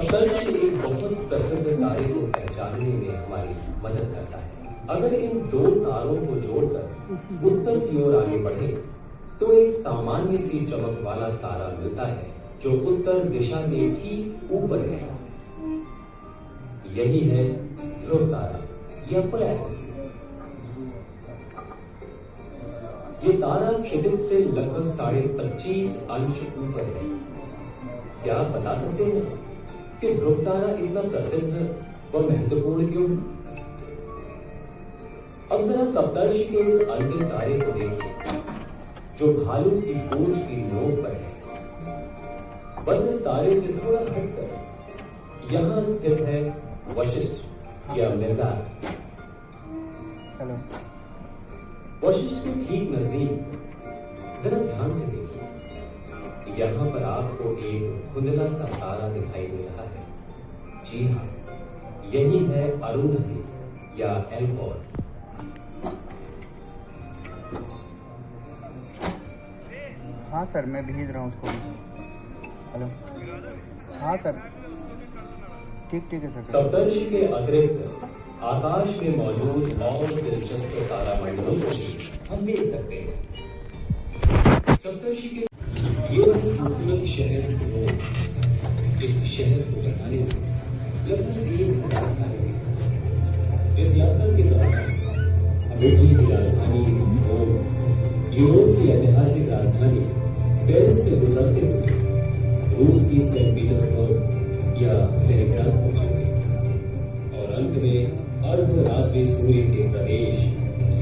सप्तर्षि एक बहुत प्रसिद्ध तारे को पहचानने में हमारी मदद करता है। अगर इन दो तारों को जोड़कर उत्तर की ओर आगे बढ़े तो एक सामान्य सी चमक वाला तारा मिलता है जो उत्तर दिशा में ठीक ऊपर है। यही है ध्रुव तारा या पोलैरिस। ये तारा क्षितिज से लगभग 25.5 अंश ऊपर है। क्या आप बता सकते हैं कि ध्रुव तारा इतना प्रसिद्ध व महत्वपूर्ण क्यों है? अब जरा सप्तर्षि के इस अंतिम तारे को देखिए जो भालू की पूंछ की नोक पर है। बस इस तारे से थोड़ा हटकर यहां स्थित है वशिष्ठ या मेजार। वशिष्ठ के ठीक नजदीक जरा ध्यान से देखिए, यहां पर आपको एक धुंधला सा तारा दिखाई दे रहा है। जी हाँ, यही है अरुंधति या एल्कोर। हाँ सर, मैं भेज रहा हूँ उसको। हेलो, हाँ सर, ठीक है सर। सप्तर्षि के अतिरिक्त आकाश में मौजूद और दिलचस्प तारामंडलों को हम देख सकते हैं। सप्तर्षि के ये खूबसूरत शहर को, इस शहर को बसाने में लगभग 1 हज़ार साल। इस यात्रा के दौरान अमेरिकी की राजधानी रोम, यूरोप की ऐतिहासिक राजधानी पेरिस से गुजरते हुए रूस की सेंट पीटर्सबर्ग या लेनिनग्राद पहुंचेंगे और अंत में अर्धरात्रि सूर्य के प्रदेश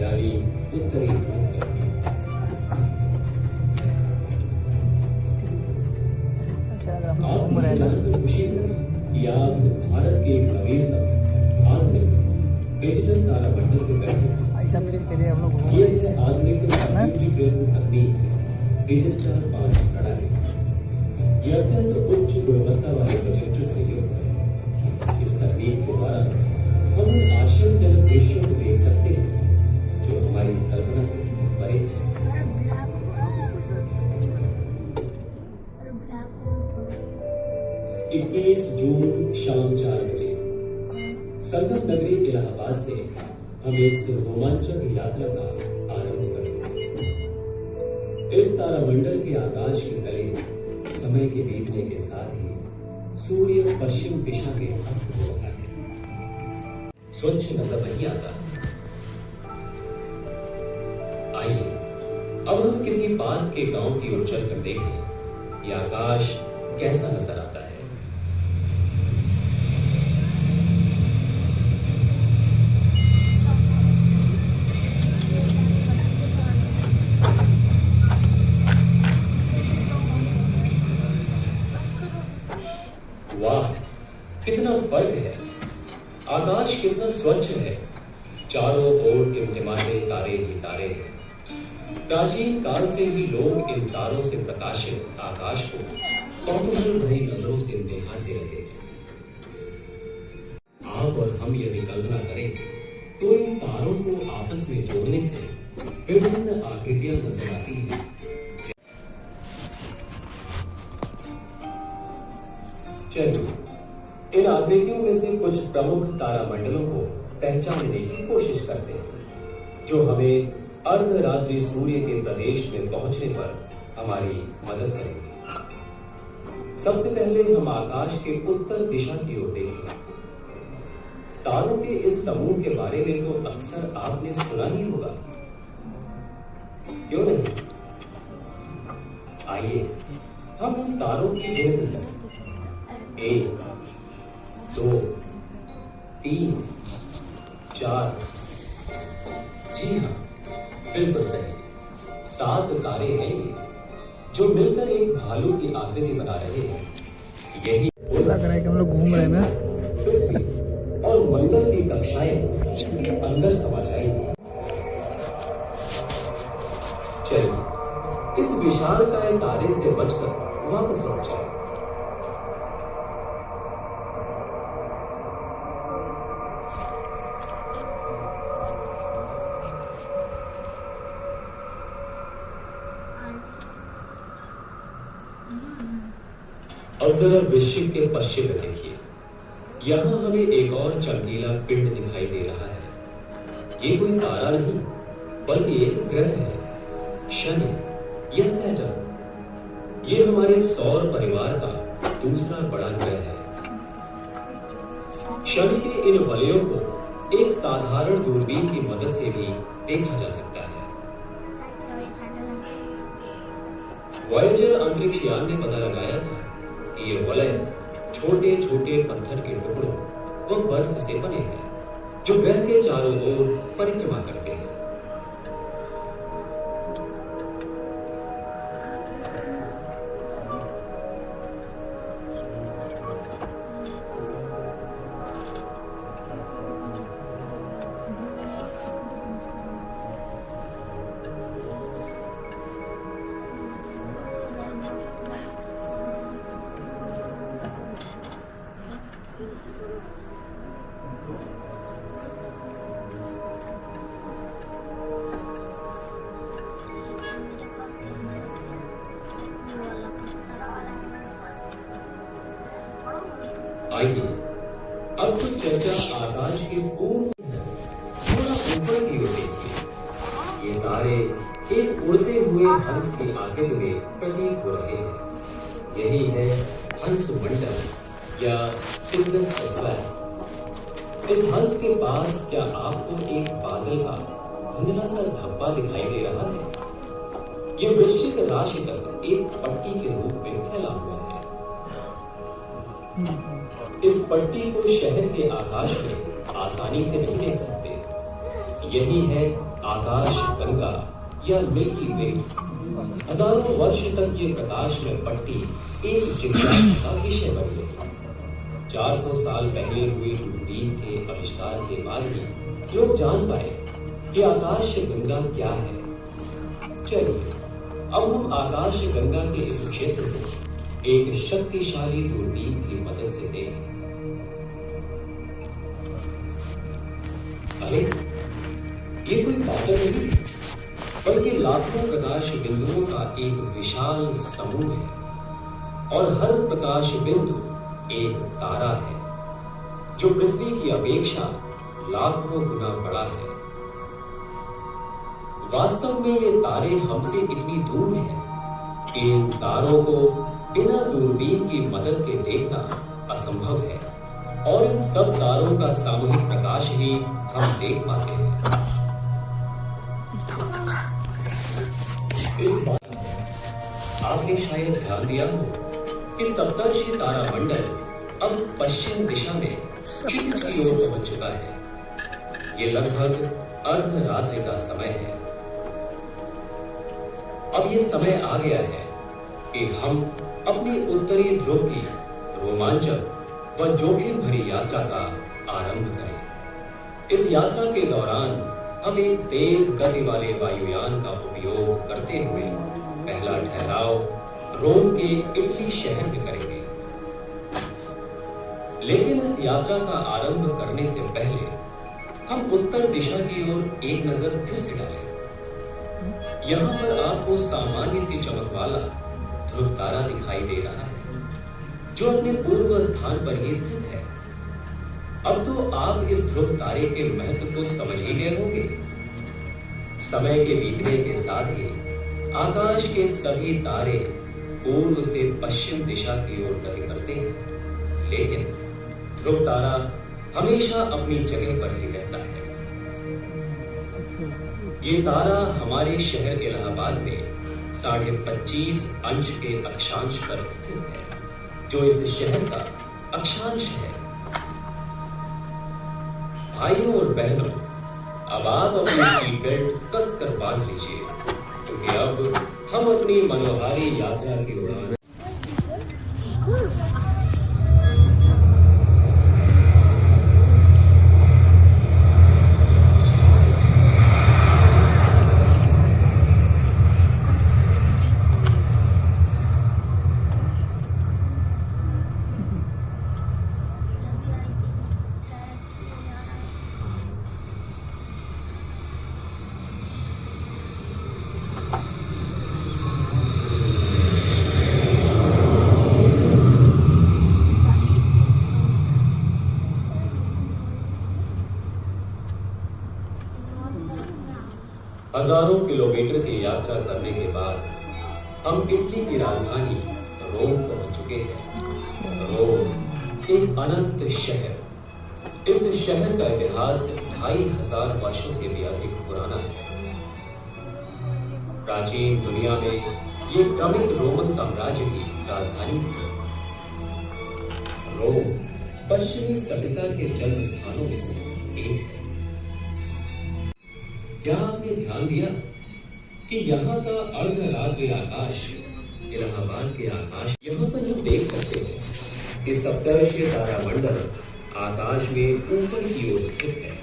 यानी उत्तरी ध्रुव में। आप जानकर खुशी हुई कि आप भारत के नवीनतम आधुनिक डिजिटल तारामंडल के बैठे। ये है आधुनिक तकनीक डिजिस्टार 5 प्रणाली। ये अत्यंत उच्च गुणवत्ता वाले प्रोजेक्टर से युक्त है। इस तकनीक के द्वारा हम उन आश्चर्यजनक दृश्यों को देख सकते हैं जो हमारी कल्पना से परे हैं। 21 जून शाम 4 बजे संगम नगरी इलाहाबाद से हम इस रोमांचक यात्रा का आरंभ करते हैं। इस तारामंडल के आकाश के तले समय के बीतने के साथ ही सूर्य पश्चिम दिशा में अस्त हो रहा है। स्वच्छ नजर नहीं आता। आइए अब हम किसी पास के गांव की ओर चलकर देखें यह आकाश कैसा नजर आता है। वाह, कितना फर्क है। आकाश कितना स्वच्छ है। चारों ओर टिमटिमाते तारे ही तारे हैं। प्राचीन काल से ही लोग इन तारों से प्रकाशित आकाश को कौतूहल भरी नजरों से निहारते रहे थे। आप और हम यदि कल्पना करें तो इन तारों को आपस में जोड़ने से विभिन्न आकृतियां नजर आती हैं। चलिए इन आकृतियों में से कुछ प्रमुख तारामंडलों को पहचानने की कोशिश करते हैं जो हमें अर्धरात्रि सूर्य के प्रदेश में पहुंचने पर हमारी मदद करेंगे। सबसे पहले हम आकाश के उत्तर दिशा की ओर देखेंगे। तारों के इस समूह के बारे में तो अक्सर आपने सुना ही होगा, क्यों नहीं? आइए हम इन तारों की गिनती करें। 1 2 3 4। जी हाँ, बिल्कुल सही। 7 तारे हैं ये जो मिलकर एक भालू की आकृति बना रहे हैं। यही लग रहा है कि हम लोग घूम रहे हैं ना। पृथ्वी और मंगल की कक्षाएं इसके अंदर समा जाएंगी। चलिए इस विशालकाय तारे से बचकर वापस लौट जाए। और जरा वृश्चिक के पश्चिम में देखिए, यहां हमें एक और चमकीला पिंड दिखाई दे रहा है। ये कोई तारा नहीं बल्कि एक ग्रह है, शनि या सैटर्न। ये हमारे सौर परिवार का दूसरा बड़ा ग्रह है। शनि के इन वलयों को एक साधारण दूरबीन की मदद से भी देखा जा सकता है। वॉयेजर अंतरिक्ष यान ने पता लगाया था कि ये वलय छोटे छोटे पत्थर के टुकड़ों व बर्फ से बने हैं जो ग्रह के चारों ओर परिक्रमा करते हैं। आइए अब कुछ चर्चा आकाश के पूर्ण थोड़ा ऊपर की ओर देखिए। ये तारे एक उड़ते हुए हंस के आकृति में प्रतीत हो रहे हैं। यही है हंस मंडल या सिग्नस स्फीयर। इस हंस के पास क्या आपको एक बादल का धुंधला सा धब्बा दिखाई दे रहा है? ये वृश्चिक राशि तक एक पट्टी के रूप में फैला हुआ है। इस पट्टी को शहर के आकाश में आसानी से नहीं देख सकते। यही है आकाश गंगा या मिल्की वे। हजारों वर्ष तक ये प्रकाश में पट्टी एक जिज्ञासा का विषय बनी रही। 400 साल पहले हुई दूरबीन के आविष्कार के बाद ही लोग जान पाए कि आकाश गंगा क्या है। चलिए अब हम आकाश गंगा के इस क्षेत्र को एक शक्तिशाली दूरबीन की मदद से देखें। अरे ये कोई बादल नहीं बल्कि लाखों प्रकाश बिंदुओं का एक विशाल समूह है और हर प्रकाश बिंदु एक तारा है जो पृथ्वी की अपेक्षा लाखों गुना बड़ा है। वास्तव में ये तारे हमसे इतनी दूर हैं कि इन तारों को बिना दूरबीन की मदद के देखना असंभव है और इन सब तारों का सामूहिक प्रकाश ही हम देख पाते हैं। इस बात आपने शायद ध्यान दिया हो कि सप्तर्षि तारा मंडल अब पश्चिम दिशा में क्षितिज की ओर पहुंच चुका है। ये लगभग अर्धरात्रि का समय है। अब ये समय आ गया है कि हम अपनी उत्तरी ध्रुव की रोमांचक व जोखिम भरी यात्रा का आरंभ करें। इस यात्रा के दौरान हम एक तेज गति वाले वायुयान का उपयोग करते हुए पहला ठहराव रोम के इटली शहर में करेंगे। लेकिन इस यात्रा का आरंभ करने से पहले हम उत्तर दिशा की ओर एक नजर फिर से डालें। यहाँ पर आपको सामान्य सी चमक वाला ध्रुव तारा दिखाई दे रहा है जो अपने पूर्व स्थान पर ही स्थित है। अब तो आप इस ध्रुव तारे के महत्व को समझ ही गए होंगे। समय के बीतने के साथ ही आकाश के सभी तारे पूर्व से पश्चिम दिशा की ओर गति करते हैं, लेकिन ध्रुव तारा हमेशा अपनी जगह पर ही रहता है। ये तारा हमारे शहर इलाहाबाद में 25.5 अंश के अक्षांश पर स्थित है जो इस शहर का अक्षांश है। भाइयों और बहनों, अब आप अपनी सीट बेल्ट कसकर बांध लीजिए क्योंकि अब हम अपनी मनोहारी यात्रा की उड़ान हजारों किलोमीटर की यात्रा करने के बाद हम इटली की राजधानी रोम पहुंच चुके हैं। रोम एक अनंत शहर। इस शहर का इतिहास 2500 वर्षों से भी अधिक पुराना है। प्राचीन दुनिया में ये क्रमिक रोमन साम्राज्य की राजधानी थी। रोम पश्चिमी सभ्यता के जन्म स्थानों में से एक है। क्या आपने ध्यान दिया कि यहाँ का अर्धरात्रि आकाश इलाहाबाद के आकाश, यहाँ पर हम देख सकते हैं कि सप्तर्षीय तारामंडल आकाश में ऊपर की ओर स्थित है।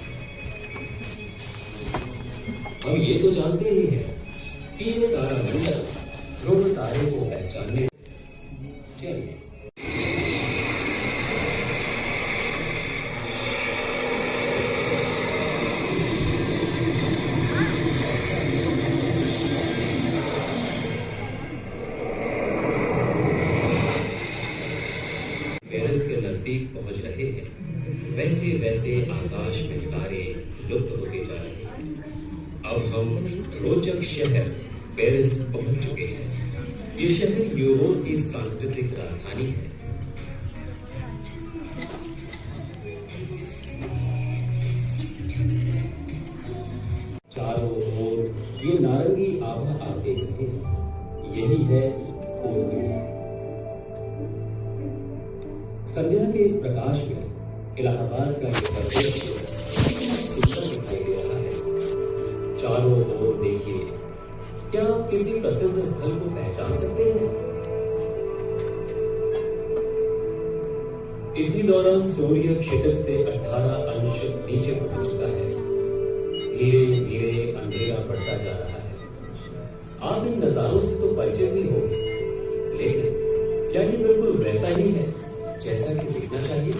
हम ये तो जानते ही हैं कि ये तारामंडल ध्रुव तारे को पहचानने। चलिए पेरिस के नजदीक पहुंच रहे हैं, वैसे वैसे आकाश में तारे लुप्त होते जा रहे हैं। अब हम रोचक शहर पेरिस पहुंच चुके हैं। ये शहर यूरोप की सांस्कृतिक राजधानी है। चारों ओर ये नारंगी आभा आप देख रहे हैं, यही है पूर्वी। संध्या के इस प्रकाश में इलाहाबाद का ये परिदृश्य सुंदर दिखाई दे रहा है। चारों ओर देखिए, क्या आप किसी प्रसिद्ध स्थल को पहचान सकते हैं? इसी दौरान सूर्य क्षितिज से 18 अंश नीचे पहुंच चुका है। धीरे धीरे अंधेरा बढ़ता जा रहा है। आप इन नजारों से तो परिचित ही होंगे, लेकिन क्या ये बिल्कुल वैसा ही है जैसा कि दिखना चाहिए?